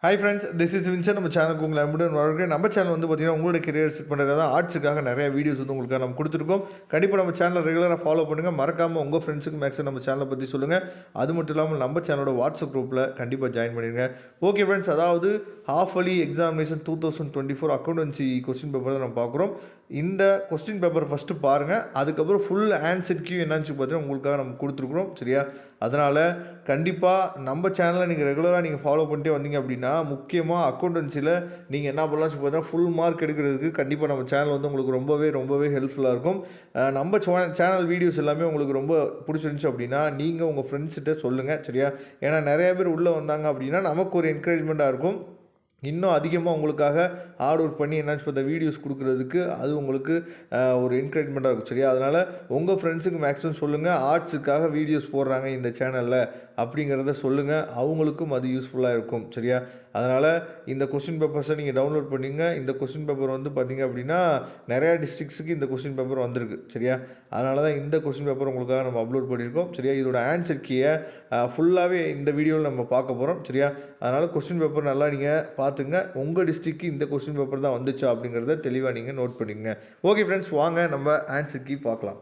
Hi friends, this is Vinson. நம்ம சேனலுக்கு உங்களை அன்புடன் வரவேற்கிறேன். நம்ம சேனல் வந்து பார்த்தீங்கன்னா, உங்களோட கெரியர் செட் பண்ணுறதுக்காக தான் ஆர்ட்ஸுக்காக நிறைய வீடியோஸ் வந்து உங்களுக்காக நம்ம கொடுத்துருக்கோம். கண்டிப்பாக நம்ம சேனலை ரெகுலராக ஃபாலோ பண்ணுங்கள். மறக்காமல் உங்கள் ஃப்ரெண்ட்ஸுக்கு மேக்ஸிமம் நம்ம சேனலை பற்றி சொல்லுங்கள். அது மட்டும் இல்லாமல் நம்ம சேனலோட வாட்ஸ்அப் குரூப்பில் கண்டிப்பாக ஜாயின் பண்ணிடுங்க. ஓகே ஃப்ரெண்ட்ஸ், அதாவது half yearly examination 2024 accountancy question paper தான் நம்ம பார்க்குறோம். இந்த கொஸ்டின் பேப்பர் ஃபஸ்ட்டு பாருங்கள். அதுக்கப்புறம் ஃபுல் ஆன்சர் கியூ என்னன்னு பார்த்தீங்கன்னா உங்களுக்காக நம்ம கொடுத்துருக்குறோம். சரியா? அதனால் கண்டிப்பாக நம்ம சேனலை நீங்கள் ரெகுலராக நீங்கள் ஃபாலோ பண்ணிட்டே வந்தீங்க அப்படின்னா, முக்கியமாக அக்கௌண்டன்சியில் நீங்கள் என்ன பண்ணலாம்னு பார்த்தீங்கன்னா ஃபுல் மார்க் எடுக்கிறதுக்கு கண்டிப்பாக நம்ம சேனல் வந்து உங்களுக்கு ரொம்பவே ஹெல்ப்ஃபுல்லாக இருக்கும். நம்ம சேனல் வீடியோஸ் எல்லாமே உங்களுக்கு ரொம்ப பிடிச்சிருந்துச்சு அப்படின்னா நீங்கள் உங்கள் ஃப்ரெண்ட்ஸ்கிட்ட சொல்லுங்கள். சரியா? ஏன்னா நிறைய பேர் உள்ளே வந்தாங்க அப்படின்னா நமக்கு ஒரு என்கரேஜ்மெண்ட்டாக இருக்கும். இன்னும் அதிகமாக உங்களுக்காக ஹார்ட் ஒர்க் பண்ணி என்னாச்சு பார்த்தா வீடியோஸ் கொடுக்குறதுக்கு அது உங்களுக்கு ஒரு என்கரேஜ்மெண்ட்டாக இருக்கும். சரியா? அதனால் உங்கள் ஃப்ரெண்ட்ஸுக்கு மேக்ஸிமம் சொல்லுங்கள், ஆர்ட்ஸுக்காக வீடியோஸ் போடுறாங்க இந்த சேனலில் அப்படிங்கிறத சொல்லுங்கள். அவங்களுக்கும் அது யூஸ்ஃபுல்லாக இருக்கும். சரியா? அதனால் இந்த கொஸ்டின் பேப்பர்ஸை நீங்கள் டவுன்லோட் பண்ணிங்க. இந்த கொஸ்டின் பேப்பர் வந்து பார்த்திங்க அப்படின்னா நிறையா டிஸ்ட்ரிக்ஸுக்கு இந்த கொஸ்டின் பேப்பர் வந்திருக்கு. சரியா? அதனால தான் இந்த கொஸ்டின் பேப்பர் உங்களுக்காக நம்ம அப்லோட் பண்ணியிருக்கோம். சரியா? இதோட ஆன்சர் கீயை ஃபுல்லாகவே இந்த வீடியோவில் நம்ம பார்க்க போகிறோம். சரியா? அதனால் கொஸ்டின் பேப்பர் நல்லா நீங்கள் பார்த்துங்க. உங்கள் டிஸ்ட்ரிக்ட்க்கு இந்த கொஸ்டின் பேப்பர் தான் வந்துச்சா அப்படிங்கிறத தெளிவாக நீங்கள் நோட் பண்ணிக்கங்க. ஓகே ஃப்ரெண்ட்ஸ், வாங்க நம்ம ஆன்சர் கீ பார்க்கலாம்.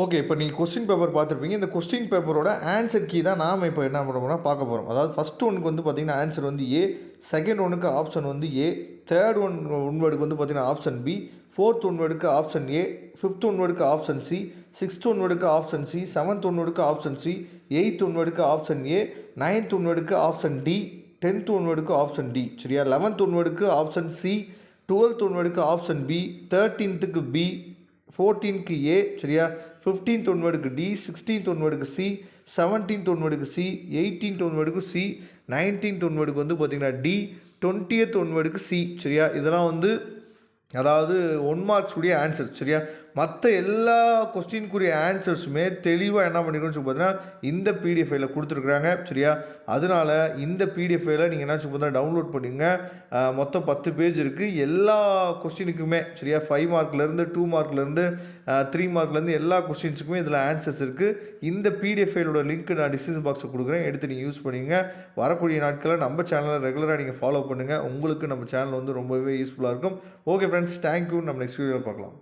ஓகே, இப்போ நீங்கள் கொஸ்டின் பேப்பர் பார்த்துருப்பீங்க. இந்த கொஸ்டின் பேப்பரோட ஆன்சர் கீ தான் நாம் இப்போ என்ன பண்ண போகிறோம் பார்க்க போகிறோம். அதாவது ஃபஸ்ட் ஒனுக்கு வந்து பார்த்திங்கன்னா ஆன்சர் வந்து ஏ, செகண்ட் ஒனுக்கு ஆப்ஷன் வந்து ஏ, தேர்ட் ஒன்வேர்டுக்கு வந்து பார்த்திங்கன்னா ஆப்ஷன் பி, ஃபோர்த் ஒன்வேர்டுக்கு ஆப்ஷன் ஏ, ஃபிஃப்த் ஒன்வேர்டுக்கு ஆப்ஷன் சி, சிக்ஸ்த் ஒன்வேர்டுக்கு ஆப்ஷன் சி, செவன்த் ஒன்வேர்டுக்கு ஆப்ஷன் சி, எயித் ஒன்வேர்டுக்கு ஆப்ஷன் ஏ, நைன்த் ஒன்வேர்டுக்கு ஆப்ஷன் டி, 10th ஒன்வேர்டுக்கு ஆப்ஷன் டி. சரியா? 11th ஒன்வேர்டுக்கு ஆப்ஷன் சி, 12th ஒன்வேர்டுக்கு option B, 13th B, 14th A. சரியா? 15th ஒன்வேர்டுக்கு டி, 16th ஒன்வேர்டுக்கு சி, 17th ஒன்வேர்டுக்கு சி, 18th ஒன்வேர்டுக்கு சி, 19th ஒன்வேர்டுக்கு வந்து பார்த்திங்கன்னா டி, 20th ஒன்வேர்டுக்கு சி. சரியா? இதெல்லாம் வந்து அதாவது 1 மார்க்ஸ் உடைய ஆன்சர். சரியா? மற்ற எல்லா கொஸ்டினுக்குரிய ஆன்சர்ஸுமே தெளிவாக என்ன பண்ணிக்கணும்னு சொல்லி பார்த்தீங்கன்னா இந்த பிடிஎஃப் ஃபைலில் கொடுத்துருக்குறாங்க. சரியா? அதனால் இந்த பிடிஎஃப் ஃபைலை நீங்கள் என்ன சொல்லி பார்த்தீங்கன்னா டவுன்லோட் பண்ணிங்க. மொத்தம் 10 பேஜ் இருக்குது. எல்லா கொஸ்டினுக்குமே சரியா 5 மார்க்லேருந்து 2 மார்க்லேருந்து 3 மார்க்லேருந்து எல்லா கொஸ்டின்ஸுக்குமே இதில் ஆன்சர்ஸ் இருக்குது. இந்த பிடிஎஃப் ஃபைலோட லிங்க் நான் டிஸ்கிரிப்ஷன் பாக்ஸில் கொடுக்குறேன். எடுத்து நீங்கள் யூஸ் பண்ணிங்க. வரக்கூடிய நாட்களில் நம்ம சேனலை ரெகுலராக நீங்கள் ஃபாலோ பண்ணுங்கள். உங்களுக்கு நம்ம சேனல் வந்து ரொம்பவே யூஸ்ஃபுல்லாக இருக்கும். Okay friends, thank you. நம்ம நெக்ஸ்ட் வீடியோவில் பார்க்கலாம்.